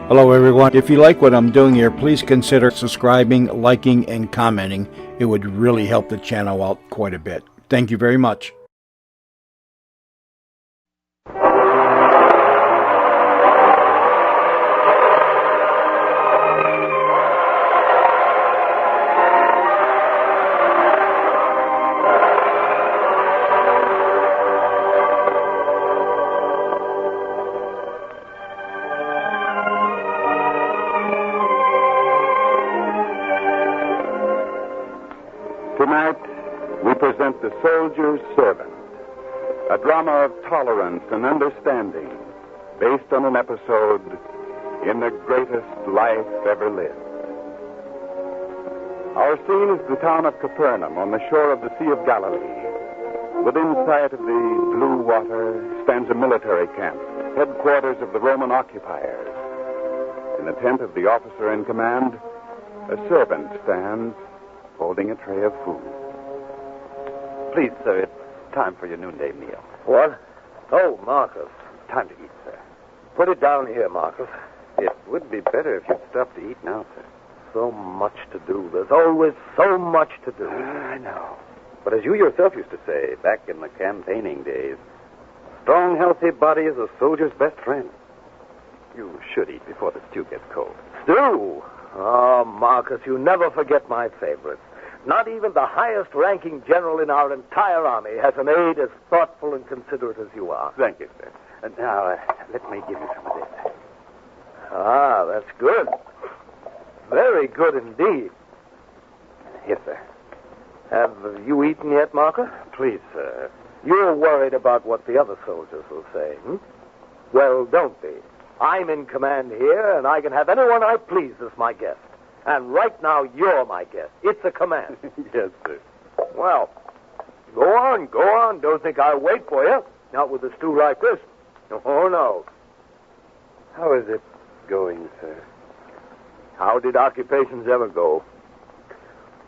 Hello, everyone. If you like what I'm doing here, please consider subscribing, liking, and commenting. It would really help the channel out quite a bit. Thank you very much. Tonight, we present The Soldier's Servant, a drama of tolerance and understanding based on an episode in The Greatest Life Ever Lived. Our scene is the town of Capernaum on the shore of the Sea of Galilee. Within sight of the blue water stands a military camp, headquarters of the Roman occupiers. In the tent of the officer in command, a servant stands holding a tray of food. Please, sir, it's time for your noonday meal. What? Oh, Marcus. Time to eat, sir. Put it down here, Marcus. It would be better if you'd stop to eat now, sir. So much to do. There's always so much to do. I know. But as you yourself used to say back in the campaigning days, a strong, healthy body is a soldier's best friend. You should eat before the stew gets cold. Stew? Oh, Marcus, you never forget my favorites. Not even the highest-ranking general in our entire army has an aide as thoughtful and considerate as you are. Thank you, sir. Now, let me give you some of this. Ah, that's good. Very good indeed. Yes, sir. Have you eaten yet, Marcus? Please, sir. You're worried about what the other soldiers will say, hmm? Well, don't be. I'm in command here, and I can have anyone I please as my guest. And right now, you're my guest. It's a command. Yes, sir. Well, go on, go on. Don't think I'll wait for you. Not with a stew like this. Oh, no. How is it going, sir? How did occupations ever go?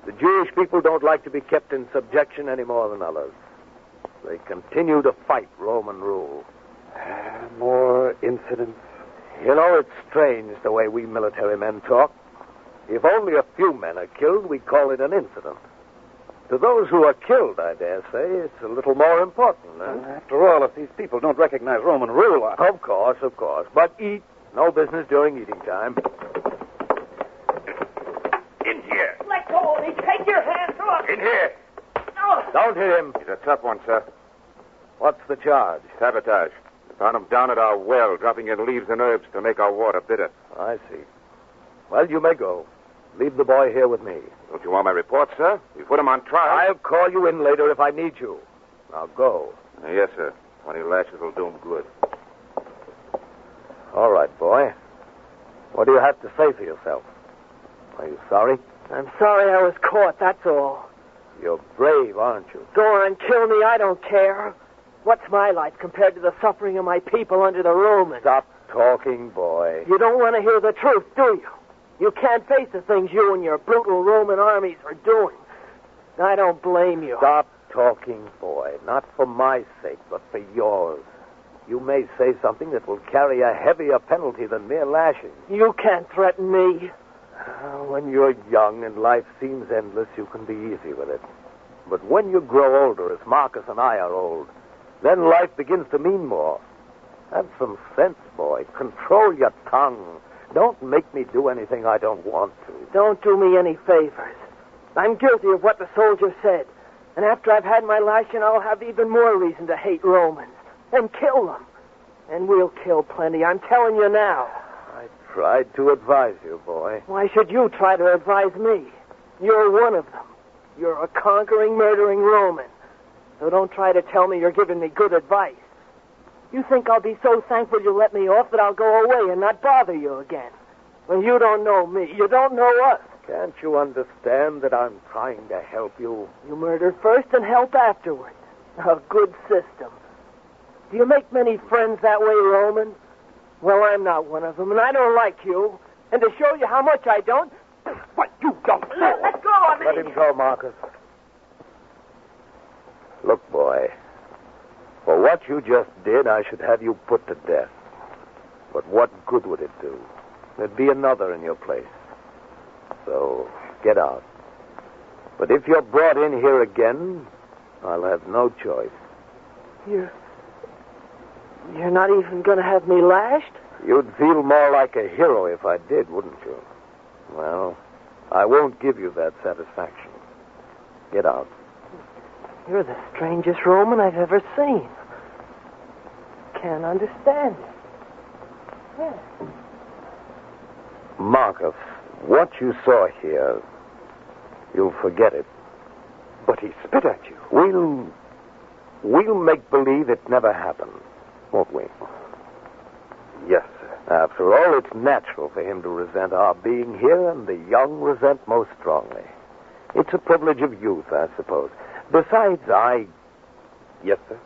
The Jewish people don't like to be kept in subjection any more than others. They continue to fight Roman rule. More incidents? You know, it's strange the way we military men talk. If only a few men are killed, we call it an incident. To those who are killed, I dare say, it's a little more important. After all, if these people don't recognize Roman rule... Of course, of course. But eat. No business during eating time. In here. Let go of me. Take your hands off. In here. No. Don't hit him. He's a tough one, sir. What's the charge? Sabotage. We found him down at our well, dropping in leaves and herbs to make our water bitter. I see. Well, you may go. Leave the boy here with me. Don't you want my report, sir? We put him on trial. I'll call you in later if I need you. Now go. Yes, sir. 20 lashes will do him good. All right, boy. What do you have to say for yourself? Are you sorry? I'm sorry I was caught, that's all. You're brave, aren't you? Go on, kill me, I don't care. What's my life compared to the suffering of my people under the Romans? Stop talking, boy. You don't want to hear the truth, do you? You can't face the things you and your brutal Roman armies are doing. I don't blame you. Stop talking, boy. Not for my sake, but for yours. You may say something that will carry a heavier penalty than mere lashing. You can't threaten me. When you're young and life seems endless, you can be easy with it. But when you grow older, as Marcus and I are old, then life begins to mean more. Have some sense, boy. Control your tongue. Don't make me do anything I don't want to. Don't do me any favors. I'm guilty of what the soldier said. And after I've had my lashing, I'll have even more reason to hate Romans. And kill them. And we'll kill plenty, I'm telling you now. I tried to advise you, boy. Why should you try to advise me? You're one of them. You're a conquering, murdering Roman. So don't try to tell me you're giving me good advice. You think I'll be so thankful you let me off that I'll go away and not bother you again. Well, you don't know me. You don't know us. Can't you understand that I'm trying to help you? You murder first and help afterwards. A good system. Do you make many friends that way, Roman? Well, I'm not one of them, and I don't like you. And to show you how much I don't... What, you don't know? Let go of me! Let him go, Marcus. Look, boy. For what you just did, I should have you put to death. But what good would it do? there'd be another in your place. So, get out. But if you're brought in here again, I'll have no choice. You're not even going to have me lashed? You'd feel more like a hero if I did, wouldn't you? Well, I won't give you that satisfaction. Get out. You're the strangest Roman I've ever seen. Can't understand it. Yeah. Marcus, what you saw here, you'll forget it. But he spit at you. We'll make believe it never happened, won't we? Yes, sir. After all, it's natural for him to resent our being here, and the young resent most strongly. It's a privilege of youth, I suppose. Besides, Yes, sir.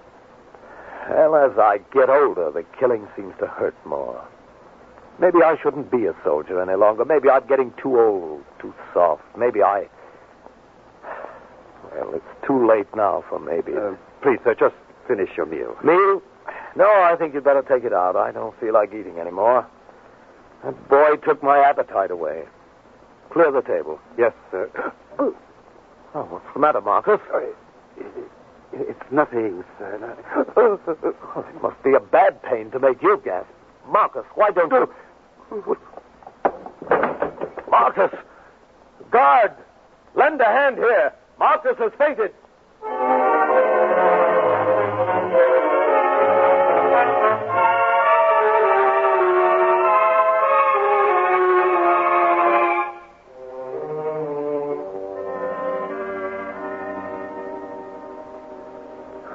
Well, as I get older, the killing seems to hurt more. Maybe I shouldn't be a soldier any longer. Maybe I'm getting too old, too soft. Well, it's too late now for maybe. Please, sir, just finish your meal. Meal? No, I think you'd better take it out. I don't feel like eating anymore. That boy took my appetite away. Clear the table. Yes, sir. Oh, what's the matter, Marcus? It's nothing, sir. Oh, it must be a bad pain to make you gasp. Marcus, why don't you... Marcus! Guard! Lend a hand here. Marcus has fainted.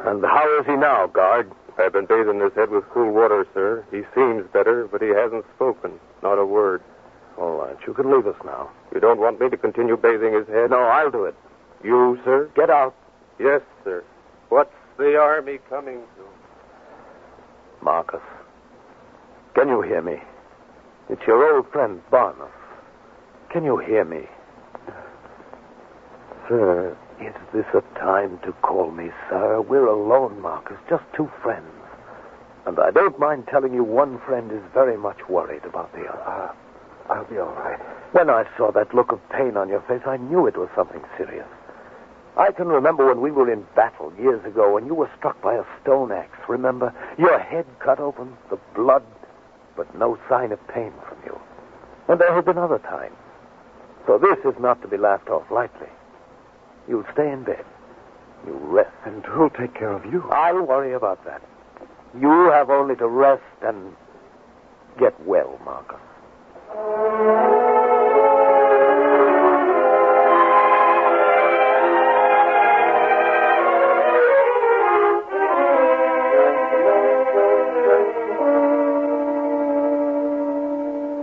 And how is he now, guard? I've been bathing his head with cool water, sir. He seems better, but he hasn't spoken. Not a word. All right, you can leave us now. You don't want me to continue bathing his head? No, I'll do it. You, sir? Get out. Yes, sir. What's the army coming to? Marcus, can you hear me? It's your old friend, Barnum. Can you hear me? Sir, is this a time to call me sir? We're alone, Marcus, just two friends. And I don't mind telling you one friend is very much worried about the other. I'll be all right. When I saw that look of pain on your face, I knew it was something serious. I can remember when we were in battle years ago when you were struck by a stone axe. Remember? Your head cut open, the blood, but no sign of pain from you. And there have been other times. So this is not to be laughed off lightly. You stay in bed. You rest. And who'll take care of you? I'll worry about that. You have only to rest and get well, Marcus.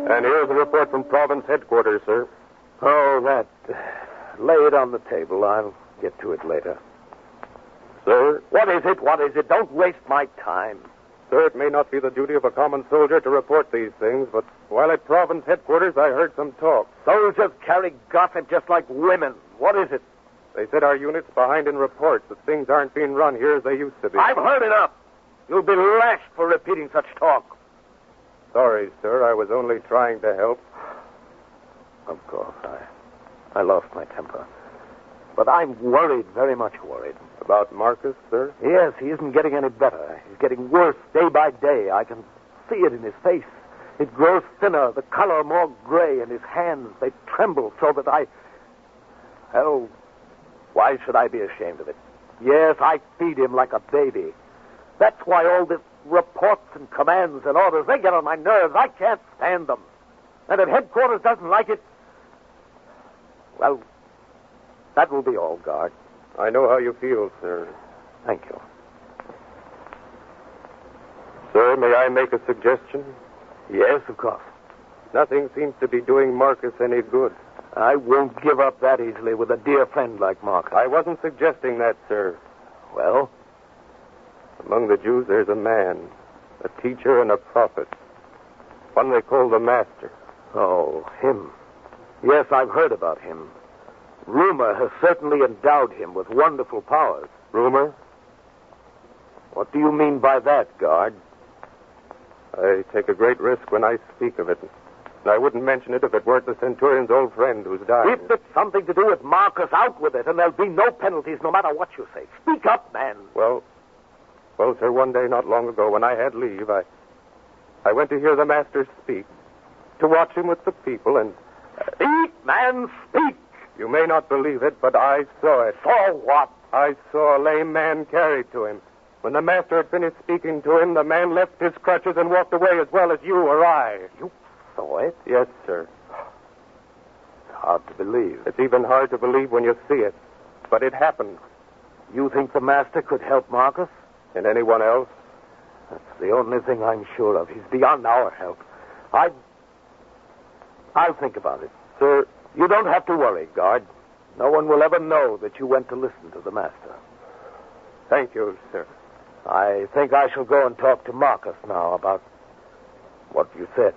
And here's a report from province headquarters, sir. Oh, that. Lay it on the table. I'll get to it later. Sir? What is it? What is it? Don't waste my time. Sir, it may not be the duty of a common soldier to report these things, but while at province headquarters, I heard some talk. Soldiers carry gossip just like women. What is it? They said our unit's behind in reports, that things aren't being run here as they used to be. I've heard enough. You'll be lashed for repeating such talk. Sorry, sir. I was only trying to help. Of course, I lost my temper. But I'm worried, very much worried. About Marcus, sir? Yes, he isn't getting any better. He's getting worse day by day. I can see it in his face. It grows thinner, the color more gray, and his hands, they tremble so that Well, why should I be ashamed of it? Yes, I feed him like a baby. That's why all this reports and commands and orders, they get on my nerves. I can't stand them. And if headquarters doesn't like it, well, that will be all, guard. I know how you feel, sir. Thank you. Sir, may I make a suggestion? Yes, of course. Nothing seems to be doing Marcus any good. I won't give up that easily with a dear friend like Marcus. I wasn't suggesting that, sir. Well? Among the Jews, there's a man, a teacher and a prophet. One they call the Master. Oh, him. Yes, I've heard about him. Rumor has certainly endowed him with wonderful powers. Rumor? What do you mean by that, guard? I take a great risk when I speak of it. And I wouldn't mention it if it weren't the centurion's old friend who's dying. If it's something to do with Marcus, out with it, and there'll be no penalties no matter what you say. Speak up, man. Well, sir, one day not long ago when I had leave, I went to hear the master speak, to watch him with the people, and... Speak, man, speak! You may not believe it, but I saw it. Saw what? I saw a lame man carried to him. When the master had finished speaking to him, the man left his crutches and walked away as well as you or I. You saw it? Yes, sir. It's hard to believe. It's even hard to believe when you see it. But it happened. You think the master could help Marcus? And anyone else? That's the only thing I'm sure of. He's beyond our help. I'll think about it. Sir, you don't have to worry, guard. No one will ever know that you went to listen to the master. Thank you, sir. I think I shall go and talk to Marcus now about what you said.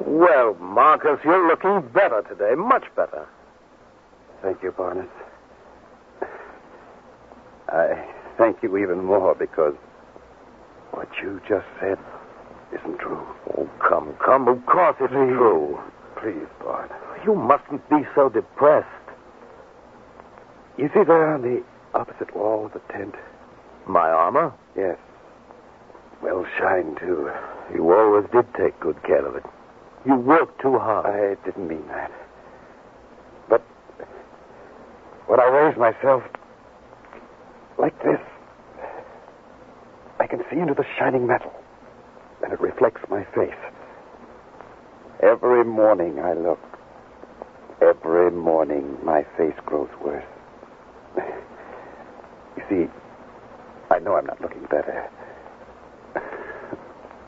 Well, Marcus, you're looking better today. Much better. Thank you, Barnes. I thank you even more because what you just said isn't true. Oh, come. Of course it's true. Please, Bart. You mustn't be so depressed. You see there on the opposite wall of the tent? My armor? Yes. Well, shine, too. You always did take good care of it. You worked too hard. I didn't mean that. But when I raise myself like this, I can see into the shining metal, and it reflects my face. Every morning I look. Every morning my face grows worse. You see, I know I'm not looking better.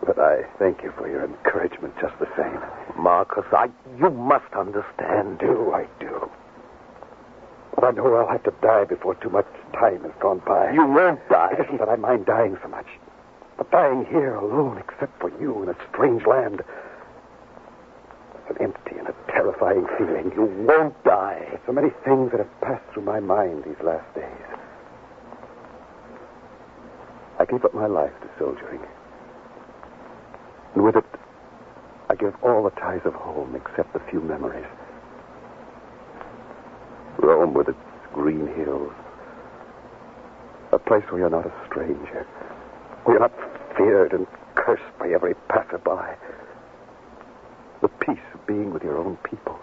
But I thank you for your encouragement just the same. Marcus, you must understand. I do. But I know I'll have to die before too much time has gone by. You won't die. It isn't that I mind dying so much. But dying here alone, except for you in a strange land, it's an empty and a terrifying feeling. You won't die. There's so many things that have passed through my mind these last days. I gave up my life to soldiering. And with it, I give all the ties of home except a few memories. Rome with its green hills. A place where you're not a stranger. Where you're not feared and cursed by every passerby. The peace of being with your own people.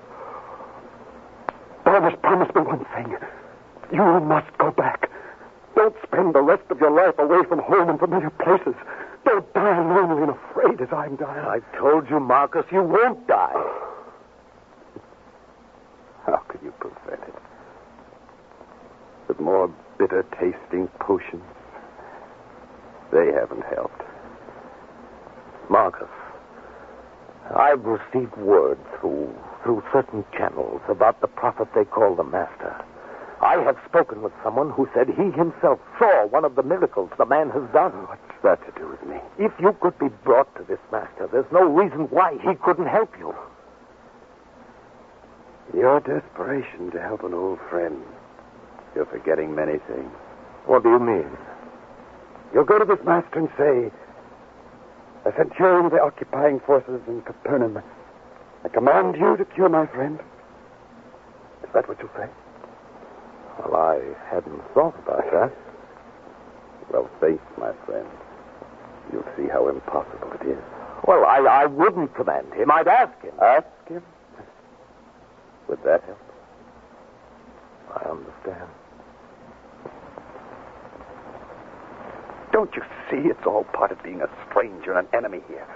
Barnabas, promise me one thing. You must go back. Don't spend the rest of your life away from home and familiar places. Don't die lonely and afraid as I'm dying. I told you, Marcus, you won't die. How can you prevent it? With more bitter-tasting potions. They haven't helped. Marcus, I've received word through certain channels about the prophet they call the Master. I have spoken with someone who said he himself saw one of the miracles the man has done. What's that to do with me? If you could be brought to this Master, there's no reason why he couldn't help you. In your desperation to help an old friend, you're forgetting many things. What do you mean? You'll go to this Master and say, a centurion of the occupying forces in Capernaum, I command you to cure my friend. Is that what you'll say? Well, I hadn't thought about that. Well, face my friend. You'll see how impossible it is. Well, I wouldn't command him. I'd ask him. Ask him? Would that help? I understand. Don't you see it's all part of being a stranger and an enemy here?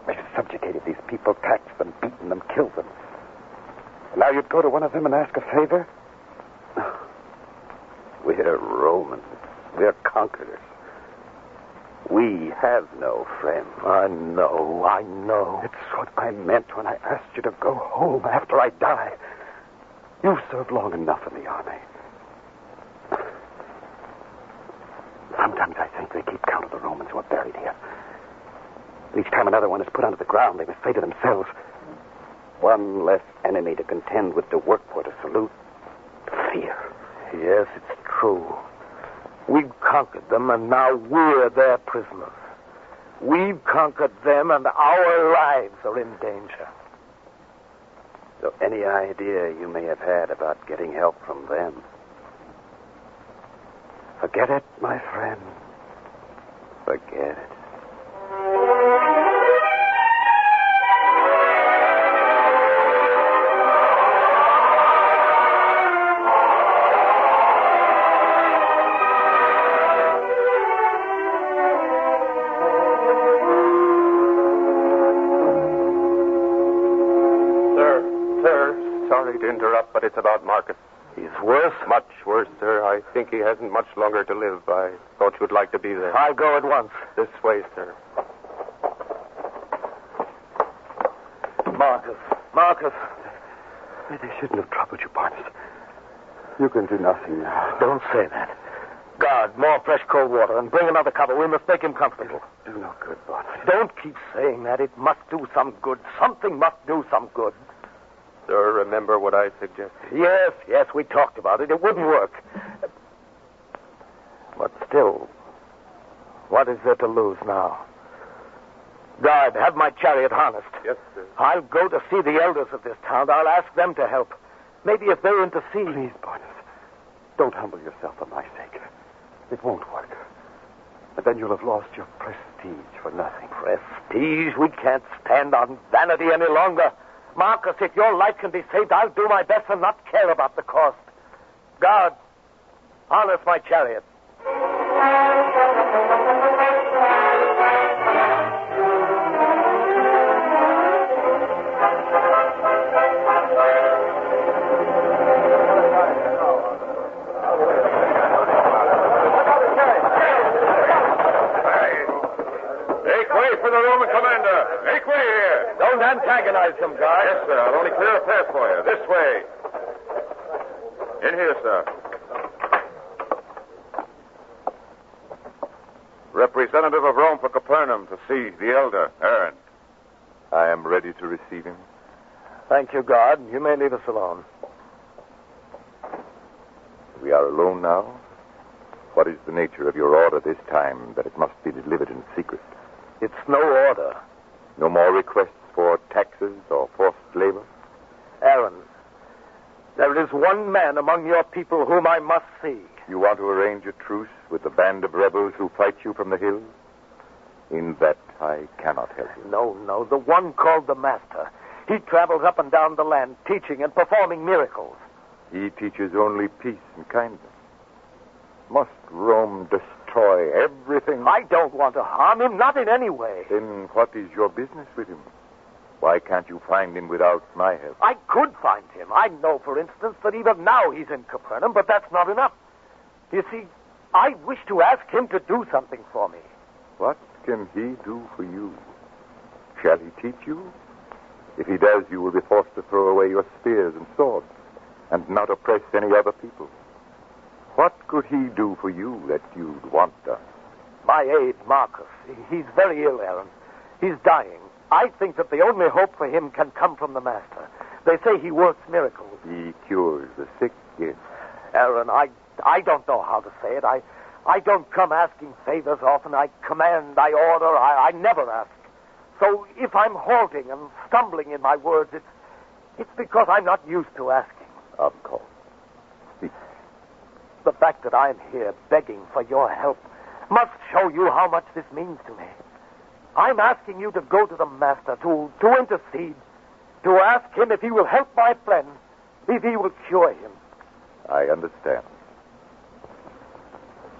We've subjugated these people, taxed them, beaten them, killed them. And now you'd go to one of them and ask a favor? We're Romans. We're conquerors. We have no friends. I know. It's what I meant when I asked you to go home after I die. You've served long enough in the army. Sometimes I think they keep count of the Romans who are buried here. Each time another one is put onto the ground, they must say to themselves, one less enemy to contend with, to work for, to salute, to fear. Yes, it's true. We've conquered them, and now we're their prisoners. We've conquered them, and our lives are in danger. So any idea you may have had about getting help from them? Forget it, my friend. Forget it. Sorry to interrupt, but it's about Marcus. He's worse? Much worse, sir. I think he hasn't much longer to live. I thought you'd like to be there. I'll go at once. This way, sir. Marcus. They shouldn't have troubled you, Barnes. You can do nothing now. Don't say that. Guard, more fresh cold water, and bring another cover. We must make him comfortable. Do no good, Barnes. Don't keep saying that. It must do some good. Something must do some good. Sir, remember what I suggested? Yes, we talked about it. It wouldn't work. But still, what is there to lose now? Guard, have my chariot harnessed. Yes, sir. I'll go to see the elders of this town. I'll ask them to help. Maybe if they'll intercede. Please, Barnes, don't humble yourself for my sake. It won't work. And then you'll have lost your prestige for nothing. Prestige? We can't stand on vanity any longer. Marcus, if your life can be saved, I'll do my best and not care about the cost. Guard, harness my chariot. Make way for the Roman commander. Make way here. Don't antagonize them, guard. Yes, sir. I'll only clear a path for you. This way. In here, sir. Representative of Rome for Capernaum to see the elder, Aaron. I am ready to receive him. Thank you, guard. You may leave us alone. We are alone now. What is the nature of your order this time that it must be delivered in secret? It's no order. No more requests for taxes or forced labor? Aaron, there is one man among your people whom I must see. You want to arrange a truce with the band of rebels who fight you from the hills? In that I cannot help you. No, the one called the Master. He travels up and down the land, teaching and performing miracles. He teaches only peace and kindness. Must Rome destroy everything? I don't want to harm him, not in any way. Then what is your business with him? Why can't you find him without my help? I could find him. I know, for instance, that even now he's in Capernaum, but that's not enough. You see, I wish to ask him to do something for me. What can he do for you? Shall he teach you? If he does, you will be forced to throw away your spears and swords and not oppress any other people. What could he do for you that you'd want done? My aide, Marcus. He's very ill, Aaron. He's dying. I think that the only hope for him can come from the Master. They say he works miracles. He cures the sick, yes. Aaron, I don't know how to say it. I don't come asking favors often. I command, I order, I never ask. So if I'm halting and stumbling in my words, it's because I'm not used to asking. Of course. Speak. The fact that I'm here begging for your help must show you how much this means to me. I'm asking you to go to the Master, to intercede, to ask him if he will help my friend, if he will cure him. I understand.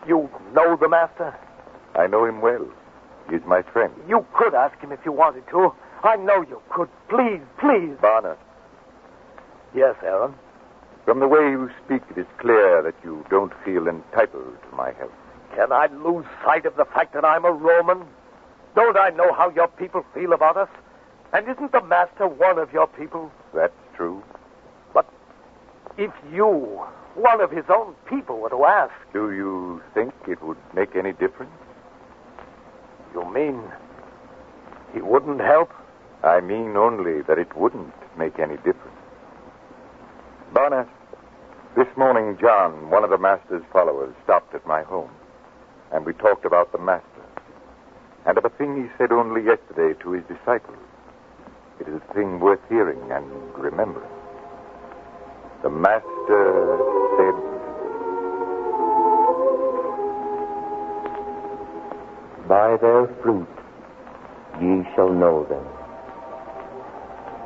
You know the Master? I know him well. He's my friend. You could ask him if you wanted to. I know you could. Please. Barnett. Yes, Aaron? From the way you speak, it is clear that you don't feel entitled to my help. Can I lose sight of the fact that I'm a Roman? Don't I know how your people feel about us? And isn't the Master one of your people? That's true. But if you one of his own people were to ask. Do you think it would make any difference? You mean he wouldn't help? I mean only that it wouldn't make any difference. Barnett, this morning John, one of the master's followers, stopped at my home, and we talked about the master, and of a thing he said only yesterday to his disciples. It is a thing worth hearing and remembering. The master said, "By their fruit ye shall know them.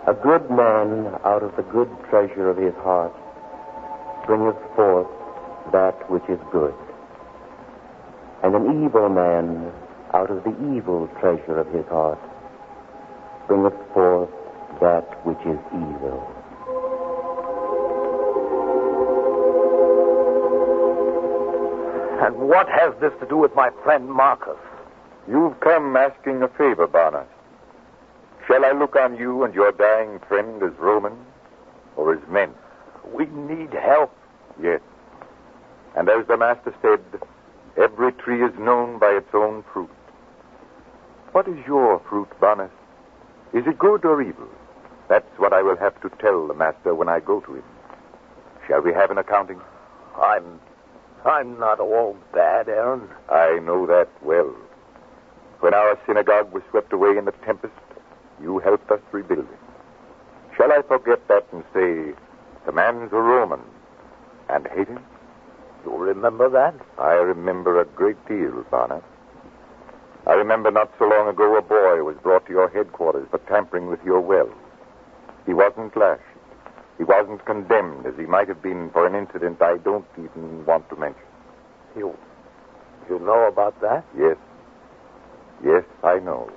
A good man out of the good treasure of his heart bringeth forth that which is good. And an evil man out of the evil treasure of his heart bringeth forth that which is evil." And what has this to do with my friend Marcus? You've come asking a favor, Barnett. Shall I look on you and your dying friend as Romans or as men? We need help. Yes. And as the master said, every tree is known by its own fruit. What is your fruit, Barnett? Is it good or evil? That's what I will have to tell the master when I go to him. Shall we have an accounting? I'm not all bad, Aaron. I know that well. When our synagogue was swept away in the tempest, you helped us rebuild it. Shall I forget that and say, the man's a Roman, and hate him? You remember that? I remember a great deal, Barnett. I remember not so long ago a boy was brought to your headquarters for tampering with your well. He wasn't lashed. He wasn't condemned as he might have been for an incident I don't even want to mention. You know about that? Yes. Yes, I know.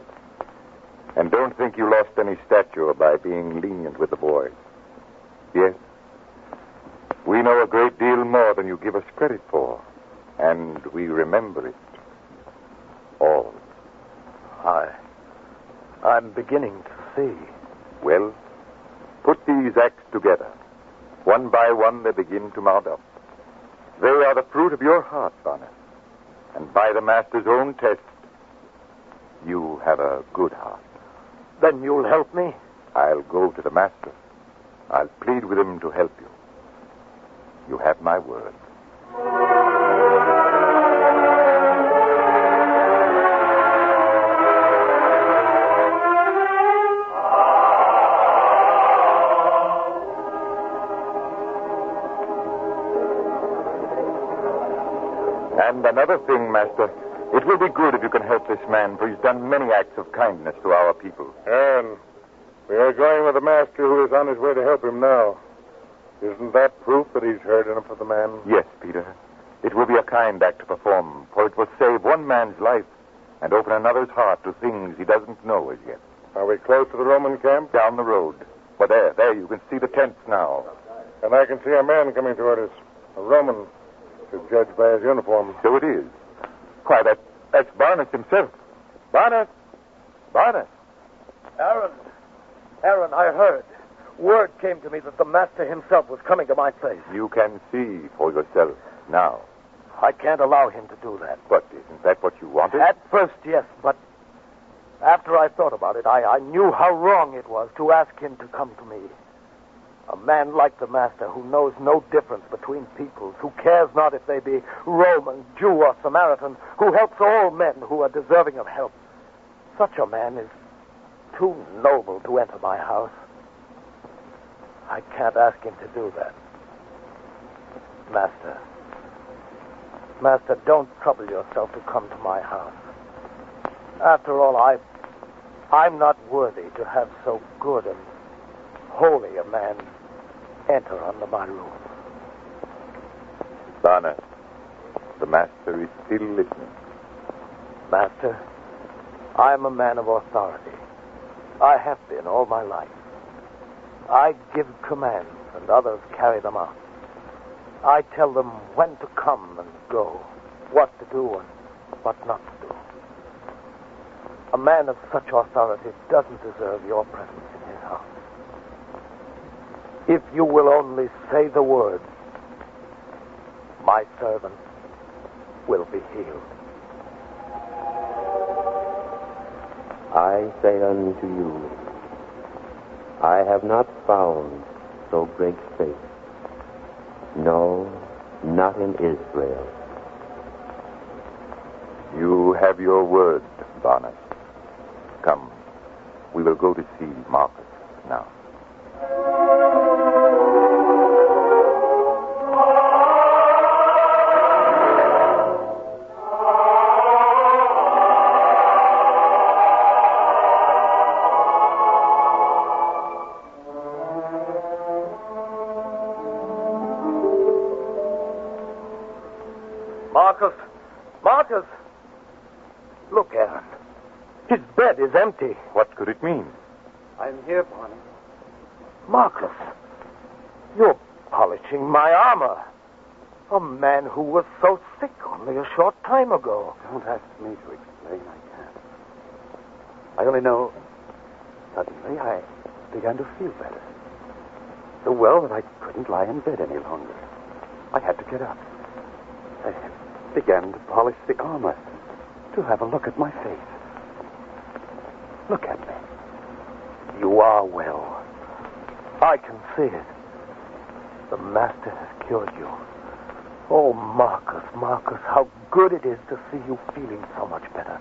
And don't think you lost any stature by being lenient with the boy. Yes. We know a great deal more than you give us credit for. And we remember it. All. I'm beginning to see. Well, put these acts together. One by one they begin to mount up. They are the fruit of your heart, Barnett. And by the master's own test, you have a good heart. Then you'll help me? I'll go to the master. I'll plead with him to help you. You have my word. And another thing, Master. It will be good if you can help this man, for he's done many acts of kindness to our people. Aaron, we are going with the master who is on his way to help him now. Isn't that proof that he's heard enough of the man? Yes, Peter. It will be a kind act to perform, for it will save one man's life and open another's heart to things he doesn't know as yet. Are we close to the Roman camp? Down the road. Well, there, you can see the tents now. And I can see a man coming toward us. A Roman, to judge by his uniform. So it is. Why, that's Barnett himself. Barnett! Aaron, I heard. Word came to me that the master himself was coming to my place. You can see for yourself now. I can't allow him to do that. But isn't that what you wanted? At first, yes, but after I thought about it, I knew how wrong it was to ask him to come to me. A man like the master who knows no difference between peoples, who cares not if they be Roman, Jew, or Samaritan, who helps all men who are deserving of help. Such a man is too noble to enter my house. I can't ask him to do that. Master, don't trouble yourself to come to my house. After all, I'm not worthy to have so good and holy a man enter under my roof. Barnett, the master is still listening. Master, I'm a man of authority. I have been all my life. I give commands and others carry them out. I tell them when to come and go, what to do and what not to do. A man of such authority doesn't deserve your presence in his house. If you will only say the word, my servants will be healed. I say unto you, I have not found so great faith. No, not in Israel. You have your word, Barnett. Come, we will go to see Marcus now. Marcus! Look, Aaron. His bed is empty. What could it mean? I'm here, Barney. Marcus, you're polishing my armor. A man who was so sick only a short time ago. Don't ask me to explain. I can't. I only know suddenly I began to feel better. So well that I couldn't lie in bed any longer. I had to get up. I began to polish the armor, to have a look at my face. Look at me. You are well. I can see it. The Master has cured you. Oh, Marcus, how good it is to see you feeling so much better.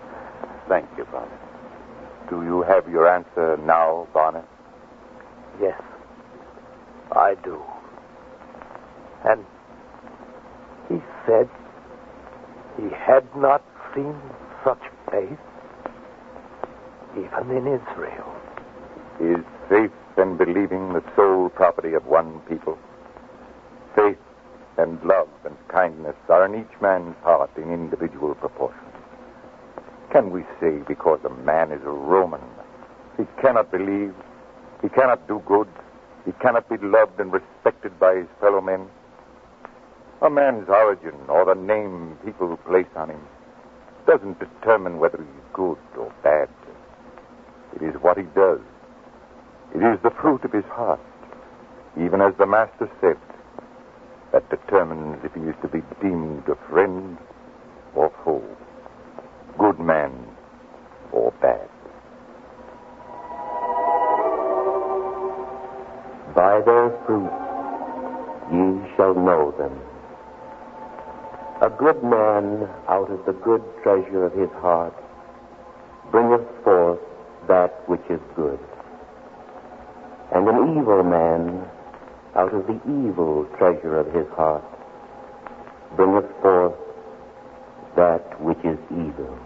Thank you, Barnett. Do you have your answer now, Barnett? Yes, I do. And he said he had not seen such faith even in Israel. Is faith and believing the sole property of one people? Faith and love and kindness are in each man's heart in individual proportions. Can we say because a man is a Roman, he cannot believe, he cannot do good, he cannot be loved and respected by his fellow men? A man's origin or the name people place on him doesn't determine whether he's good or bad. It is what he does. It is the fruit of his heart, even as the Master said, that determines if he is to be deemed a friend or foe, good man or bad. By their fruit ye shall know them. A good man out of the good treasure of his heart bringeth forth that which is good. And an evil man out of the evil treasure of his heart bringeth forth that which is evil.